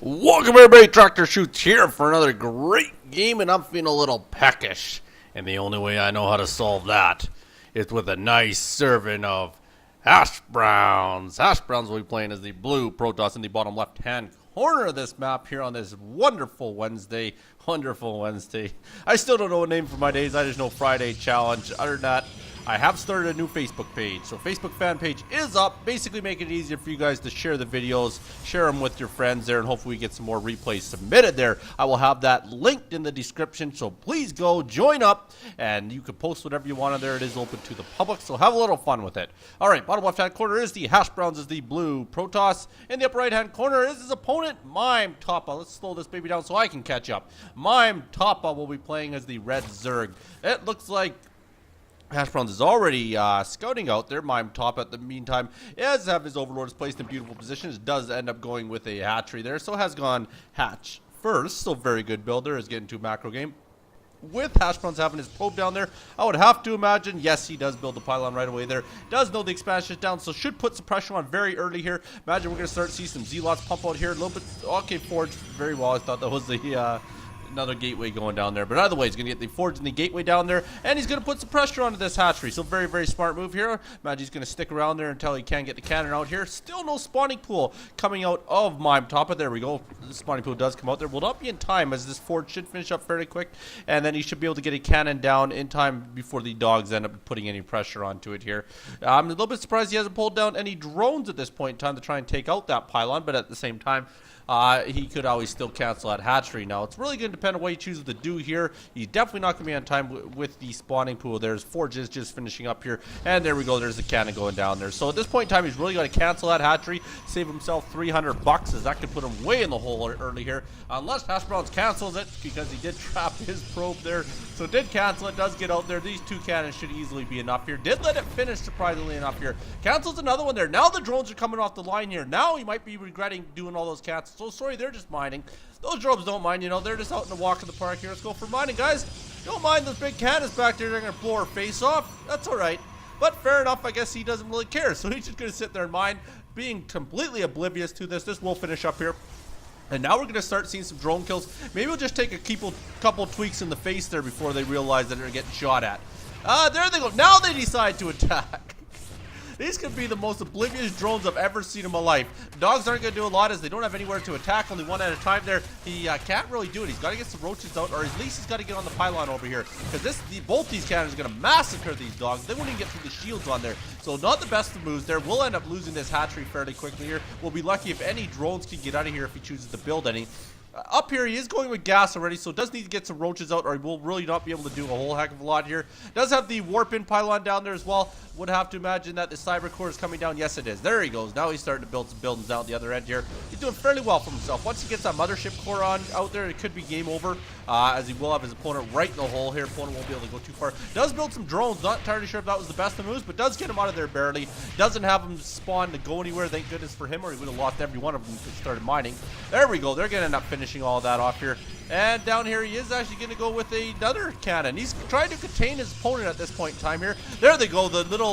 Welcome everybody, Tractorchute here for another great game, and I'm feeling a little peckish. And the only way I know how to solve that is with a nice serving of Hashbrowns. Hashbrowns will be playing as the blue Protoss in the bottom left-hand corner of this map here on this wonderful Wednesday. Wonderful Wednesday. I still don't know a name for my days, I just know Friday challenge. Other than that, I have started a new Facebook page. So Facebook fan page is up, basically making it easier for you guys to share the videos, share them with your friends there, and hopefully we get some more replays submitted there. I will have that linked in the description, so please go join up, and you can post whatever you want on there. It is open to the public, so have a little fun with it. All right, bottom left-hand corner is the Hashbrowns, is the blue Protoss. In the upper right-hand corner is his opponent, MimETopA. Let's slow this baby down so I can catch up. MimETopA will be playing as the red Zerg. It looks like Hashbrowns is already scouting out there. MimETopA, at the meantime, does have his overlords placed in beautiful positions. Does end up going with a hatchery there, so has gone hatch first. So very good builder, is getting to a macro game. With Hashbrowns having his probe down there, I would have to imagine, yes, he does build the pylon right away there. Does know the expansion is down, so should put some pressure on very early here. Imagine we're going to start to see some Zealots pump out here a little bit. Okay, forged very well. I thought that was the another gateway going down there, but either way, he's going to get the forge and the gateway down there, and he's going to put some pressure onto this hatchery. So very, very smart move here. Imagine he's going to stick around there until he can get the cannon out here. Still no spawning pool coming out of MimETopA. There we go. The spawning pool does come out there. Will not be in time, as this forge should finish up fairly quick, and then he should be able to get a cannon down in time before the dogs end up putting any pressure onto it here. I'm a little bit surprised he hasn't pulled down any drones at this point in time to try and take out that pylon, but at the same time, he could always still cancel that hatchery. Now, it's really going to depend on what he chooses to do here. He's definitely not going to be on time with the spawning pool. There's forges just finishing up here, and there we go. There's the cannon going down there. So at this point in time, he's really got to cancel that hatchery, save himself 300 bucks, as that could put him way in the hole early here. Unless Hashbrowns cancels it, because he did trap his probe there. So did cancel it, does get out there. These two cannons should easily be enough here. Did let it finish, surprisingly enough here. Cancels another one there. Now the drones are coming off the line here. Now he might be regretting doing all those cancels. So sorry, they're just mining. Those drones don't mind, you know, they're just out in the walk in the park here. Let's go for mining, guys. Don't mind those big cannons back there. They're going to blow our face off. That's all right. But fair enough, I guess he doesn't really care. So he's just going to sit there and mine, being completely oblivious to this. This will finish up here. And now we're going to start seeing some drone kills. Maybe we'll just take a couple tweaks in the face there before they realize that they're getting shot at. There they go. Now they decide to attack. These could be the most oblivious drones I've ever seen in my life. Dogs aren't going to do a lot as they don't have anywhere to attack, only one at a time there. He can't really do it. He's got to get some roaches out, or at least he's got to get on the pylon over here. Because both these cannons are going to massacre these dogs. They won't even get through the shields on there. So not the best of moves there. We'll end up losing this hatchery fairly quickly here. We'll be lucky if any drones can get out of here if he chooses to build any. Up here, he is going with gas already, so does need to get some roaches out, or he will really not be able to do a whole heck of a lot here. Does have the warp-in pylon down there as well. Would have to imagine that the cyber core is coming down. Yes, it is. There he goes. Now he's starting to build some buildings out the other end here. He's doing fairly well for himself. Once he gets that Mothership Core out there, it could be game over, as he will have his opponent right in the hole here. Opponent won't be able to go too far. Does build some drones. Not entirely sure if that was the best of moves, but does get him out of there barely. Doesn't have him spawn to go anywhere, thank goodness for him, or he would have lost every one of them if he started mining. There we go. They're going to end up finishing all that off here. And down here, he is actually going to go with another cannon. He's trying to contain his opponent at this point in time here. There they go, the little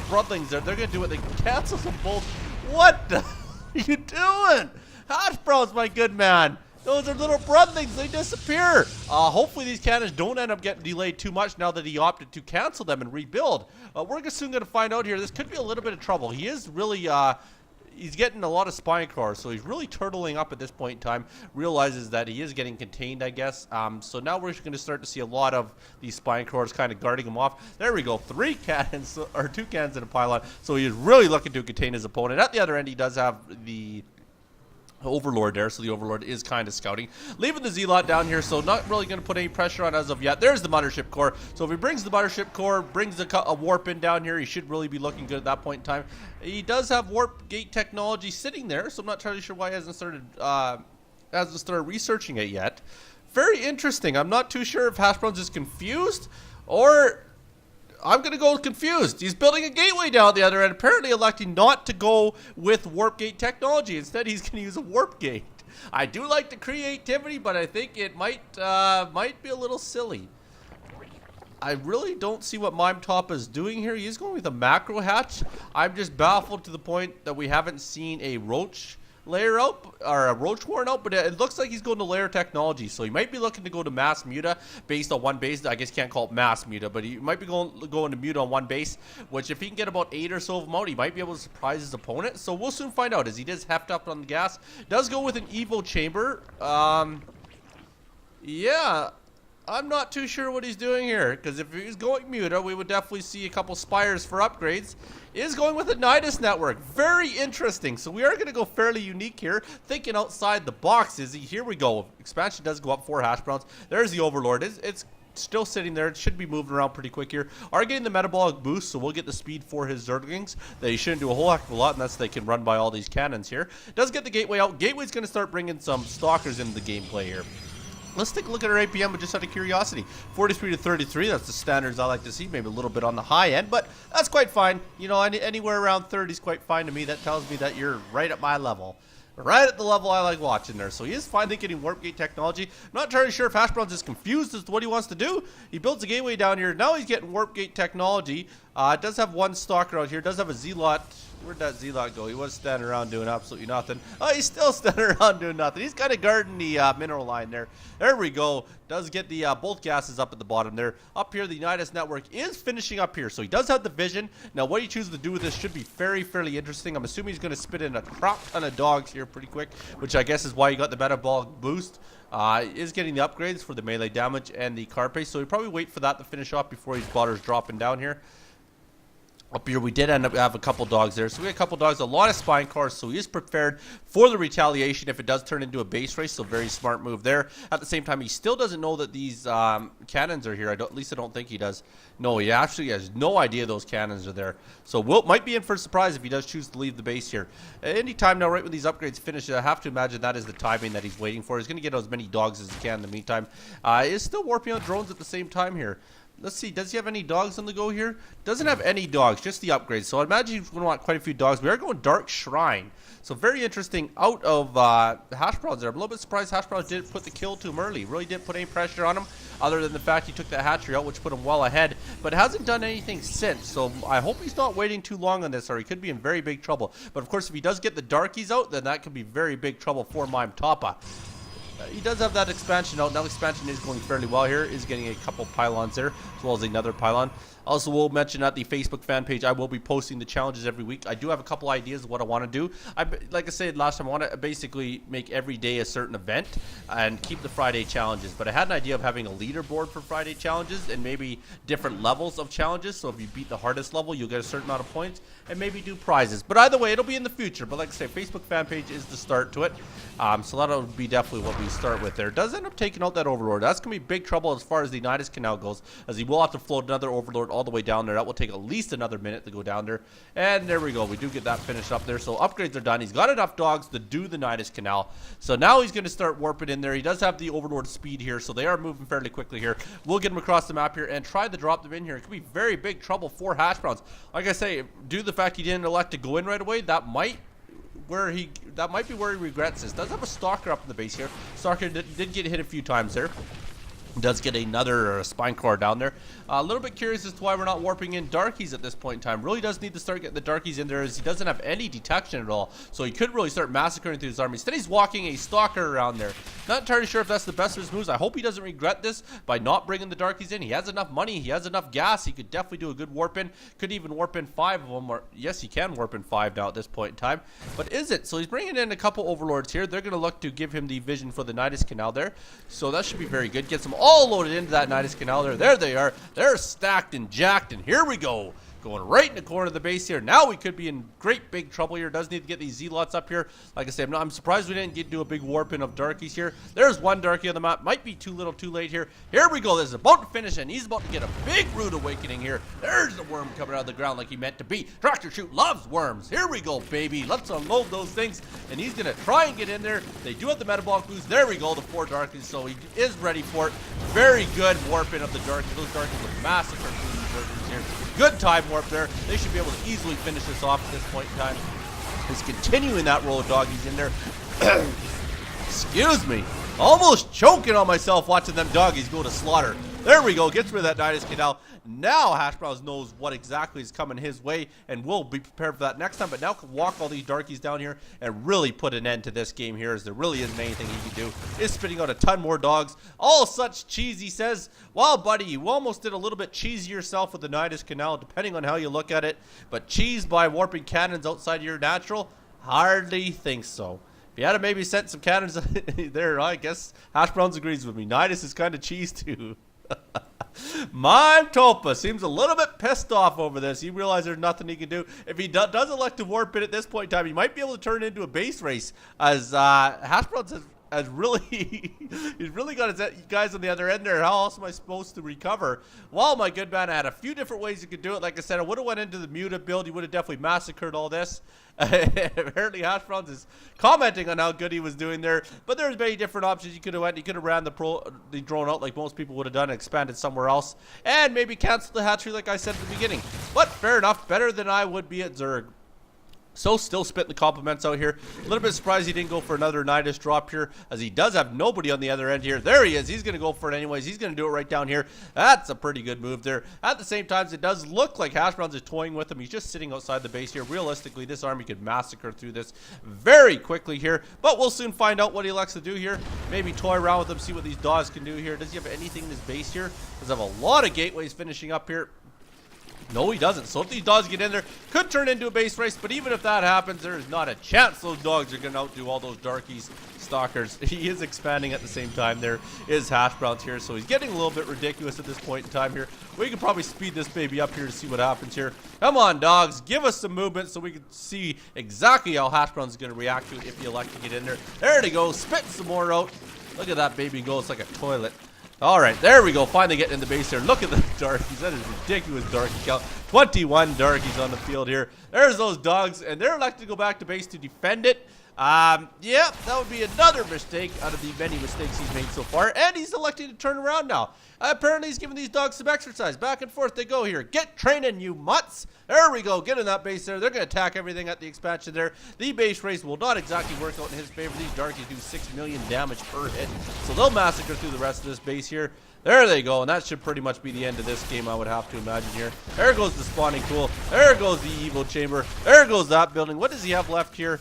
broodlings there. They're going to do it. They cancel them both. What the are you doing? Hashbrowns, my good man. Those are little broodlings. They disappear. Hopefully these cannons don't end up getting delayed too much now that he opted to cancel them and rebuild. We're soon going to find out here. This could be a little bit of trouble. He is really... he's getting a lot of spine cores, so he's really turtling up at this point in time. Realizes that he is getting contained, I guess. So now we're going to start to see a lot of these spine cores kind of guarding him off. There we go. 3 cannons, or 2 cannons in a pylon. So he is really looking to contain his opponent. At the other end, he does have the Overlord there, so the Overlord is kind of scouting. Leaving the Zealot down here, so not really going to put any pressure on as of yet. There's the Mothership Core. So if he brings the Mothership Core, brings a warp in down here, he should really be looking good at that point in time. He does have warp gate technology sitting there, so I'm not entirely sure why he hasn't started researching it yet. Very interesting. I'm not too sure if Hashbrowns is confused, or I'm going to go confused. He's building a gateway down at the other end, apparently electing not to go with warp gate technology. Instead, he's going to use a warp gate. I do like the creativity, but I think it might be a little silly. I really don't see what MimETopA is doing here. He's going with a macro hatch. I'm just baffled to the point that we haven't seen a roach layer out, or a roach warren out, but it looks like he's going to layer technology, so he might be looking to go to mass muta based on one base. I guess you can't call it mass muta, but he might be going to muta on one base, which if he can get about 8 or so of them out, he might be able to surprise his opponent. So we'll soon find out, as he does heft up on the gas. Does go with an Evo chamber. Yeah, I'm not too sure what he's doing here, because if he's going muta, we would definitely see a couple spires for upgrades. Is going with a Nidus network. Very interesting. So we are going to go fairly unique here, thinking outside the box. Here we go. Expansion does go up 4 Hashbrowns. There's the Overlord. It's still sitting there. It should be moving around pretty quick here. Are getting the metabolic boost, so we'll get the speed for his Zerglings. They shouldn't do a whole heck of a lot, and that's they can run by all these cannons here. Does get the gateway out. Gateway's going to start bringing some stalkers into the gameplay here. Let's take a look at our APM just out of curiosity. 43 to 33, that's the standards I like to see. Maybe a little bit on the high end, but that's quite fine. You know, anywhere around 30 is quite fine to me. That tells me that you're right at my level. Right at the level I like watching there. So he is finally getting warp gate technology. I'm not entirely sure if Hashbrowns is confused as to what he wants to do. He builds a gateway down here. Now he's getting warp gate technology. It does have one stalker out here. It does have a Zealot. Where'd that Zealot go? He was standing around doing absolutely nothing. Oh, he's still standing around doing nothing. He's kind of guarding the mineral line there. There we go. Does get the both gases up at the bottom there. Up here, the Nidus network is finishing up here. So he does have the vision. Now, what he chooses to do with this should be fairly interesting. I'm assuming he's going to spit in a crop ton of dogs here pretty quick, which I guess is why he got the metabolic boost. Is getting the upgrades for the melee damage and the card pace. So he'll probably wait for that to finish off before his botters dropping down here. Up here, we did end up have a couple dogs there. So we had a couple dogs, a lot of spine cars, so he is prepared for the retaliation if it does turn into a base race. So very smart move there. At the same time, he still doesn't know that these cannons are here. At least I don't think he does. No, he actually has no idea those cannons are there. So might be in for a surprise if he does choose to leave the base here. Anytime now, right when these upgrades finish, I have to imagine that is the timing that he's waiting for. He's going to get as many dogs as he can in the meantime. Is still warping out drones at the same time here. Let's see, does he have any dogs on the go here? Doesn't have any dogs, just the upgrades. So I imagine he's going to want quite a few dogs. We are going Dark Shrine. So very interesting out of Hashbrowns there. I'm a little bit surprised Hashbrowns didn't put the kill to him early. Really didn't put any pressure on him, other than the fact he took that hatchery out, which put him well ahead. But hasn't done anything since. So I hope he's not waiting too long on this, or he could be in very big trouble. But of course, if he does get the Darkies out, then that could be very big trouble for MimETopA. He does have that expansion out. Now expansion is going fairly well here. Is getting a couple pylons there, as well as another pylon. Also, we'll mention at the Facebook fan page, I will be posting the challenges every week. I do have a couple ideas of what I want to do. Like I said last time, I want to basically make every day a certain event and keep the Friday challenges. But I had an idea of having a leaderboard for Friday challenges and maybe different levels of challenges. So if you beat the hardest level, you'll get a certain amount of points and maybe do prizes. But either way, it'll be in the future. But like I say, Facebook fan page is the start to it. So that'll be definitely what we start with there. It does end up taking out that Overlord. That's going to be big trouble as far as the Nidus Canal goes, as he will have to float another Overlord all the way down there. That will take at least another minute to go down there. And there we go. We do get that finished up there. So upgrades are done. He's got enough dogs to do the Nidus Canal. So now he's going to start warping in there. He does have the Overlord speed here, so they are moving fairly quickly here. We'll get him across the map here and try to drop them in here. It could be very big trouble for Hashbrowns. Like I say, due to the fact he didn't elect to go in right away, that might be where he regrets this. Does have a Stalker up in the base here. Stalker did get hit a few times there. Does get another spine core down there. A little bit curious as to why we're not warping in Darkies at this point in time. Really does need to start getting the Darkies in there, as he doesn't have any detection at all. So he could really start massacring through his army. Instead, he's walking a Stalker around there. Not entirely sure if that's the best of his moves. I hope he doesn't regret this by not bringing the Darkies in. He has enough money. He has enough gas. He could definitely do a good warp in. Could even warp in 5 of them. Or yes, he can warp in 5 now at this point in time. But is it? So he's bringing in a couple Overlords here. They're going to look to give him the vision for the Nidus Canal there. So that should be very good. Gets them all loaded into that Nidus Canal there. There they are. They're stacked and jacked, and here we go. Going right in the corner of the base here. Now we could be in great big trouble here. Does need to get these Zealots up here. Like I said, I'm surprised we didn't do a big warp in of Darkies here. There's one Darkie on the map. Might be too little too late here. Here we go. This is about to finish, and he's about to get a big rude awakening here. There's the worm coming out of the ground like he meant to be. Tractorchute loves worms. Here we go, baby. Let's unload those things, and he's going to try and get in there. They do have the metabolic boost. There we go, the 4 Darkies, so he is ready for it. Very good warp in of the Darkies. Those Darkies look massive for here. Good time warp there. They should be able to easily finish this off at this point in time. He's continuing that roll of doggies in there. Excuse me. Almost choking on myself watching them doggies go to slaughter. There we go. Gets rid of that Nidus Canal. Now Hashbrowns knows what exactly is coming his way, and will be prepared for that next time. But now can walk all these darkies down here and really put an end to this game here, as there really isn't anything he can do. Is spitting out a ton more dogs. All such cheese, he says. Well, buddy, you almost did a little bit cheesy yourself with the Nidus Canal, depending on how you look at it. But cheese by warping cannons outside your natural? Hardly think so. If you had to maybe sent some cannons there, I guess Hashbrowns agrees with me. Nidus is kind of cheese too. MimETopA seems a little bit pissed off over this. He realized there's nothing he can do. If he does elect to warp it at this point in time, he might be able to turn it into a base race, as Hashbrowns has really, he's really got his guys on the other end there. How else am I supposed to recover? Well, my good man, I had a few different ways you could do it. Like I said, I would have went into the Muta build. He would have definitely massacred all this. Apparently, Hashbrowns is commenting on how good he was doing there. But there's many different options you could have went. You could have ran the drone out like most people would have done and expanded somewhere else. And maybe canceled the hatchery like I said at the beginning. But fair enough, better than I would be at Zerg. So still spitting the compliments out here. A little bit surprised he didn't go for another Nidus drop here, as he does have nobody on the other end here. There he is. He's going to go for it anyways. He's going to do it right down here. That's a pretty good move there. At the same time, it does look like Hashbrowns is toying with him. He's just sitting outside the base here. Realistically, this army could massacre through this very quickly here. But we'll soon find out what he elects to do here. Maybe toy around with him, see what these dogs can do here. Does he have anything in his base here? Does have a lot of gateways finishing up here. No, he doesn't. So if these dogs get in there, could turn into a base race. But even if that happens, there is not a chance those dogs are going to outdo all those darkies, stalkers. He is expanding at the same time. There is Hashbrowns here, so he's getting a little bit ridiculous at this point in time here. We can probably speed this baby up here to see what happens here. Come on, dogs. Give us some movement so we can see exactly how Hashbrowns is going to react to it if you elect to get in there. There they go. Spit some more out. Look at that baby go. It's like a toilet. All right, there we go. Finally getting in the base here. Look at the darkies. That is ridiculous darkie count. 21 darkies on the field here. There's those dogs, and they're elected to go back to base to defend it. Yeah, that would be another mistake out of the many mistakes he's made so far. And he's electing to turn around now. Apparently, he's giving these dogs some exercise. Back and forth they go here. Get training, you mutts. There we go. Get in that base there. They're going to attack everything at the expansion there. The base race will not exactly work out in his favor. These darkies do 6 million damage per hit. So they'll massacre through the rest of this base here. There they go, and that should pretty much be the end of this game, I would have to imagine here. There goes the spawning pool. There goes the Evo chamber. There goes that building. What does he have left here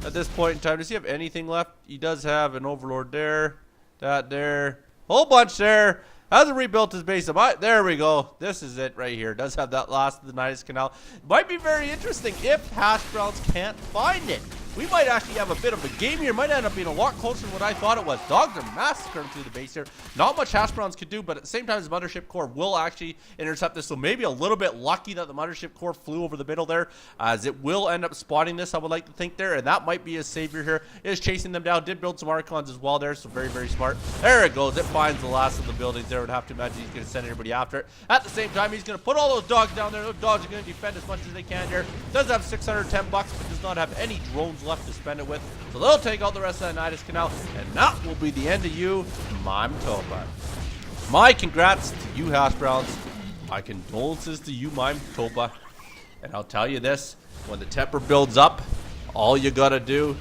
at this point in time? Does he have anything left? He does have an overlord there, that there, whole bunch there. Hasn't rebuilt his base. There we go. This is it right here. Does have that last of the Nidus Canal. Might be very interesting if Hashbrowns can't find it. We might actually have a bit of a game here. Might end up being a lot closer than what I thought it was. Dogs are massacring through the base here. Not much Hashbrowns could do, but at the same time, the Mothership Core will actually intercept this. So maybe a little bit lucky that the Mothership Core flew over the middle there, as it will end up spotting this, I would like to think there. And that might be his savior here. Is chasing them down. Did build some archons as well there, so very, very smart. There it goes. It finds the last of the buildings there. Would have to imagine he's going to send everybody after it. At the same time, he's going to put all those dogs down there. Those dogs are going to defend as much as they can here. Does have 610 bucks, but does not have any drones left to spend it with. So they'll take out the rest of that Nidus Canal, and that will be the end of you, MimETopA. My congrats to you, Hashbrowns. My condolences to you, MimETopA. And I'll tell you this, when the Templar builds up, all you gotta do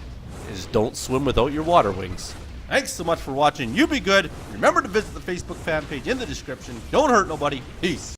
is don't swim without your water wings. Thanks so much for watching. You be good. Remember to visit the Facebook fan page in the description. Don't hurt nobody. Peace.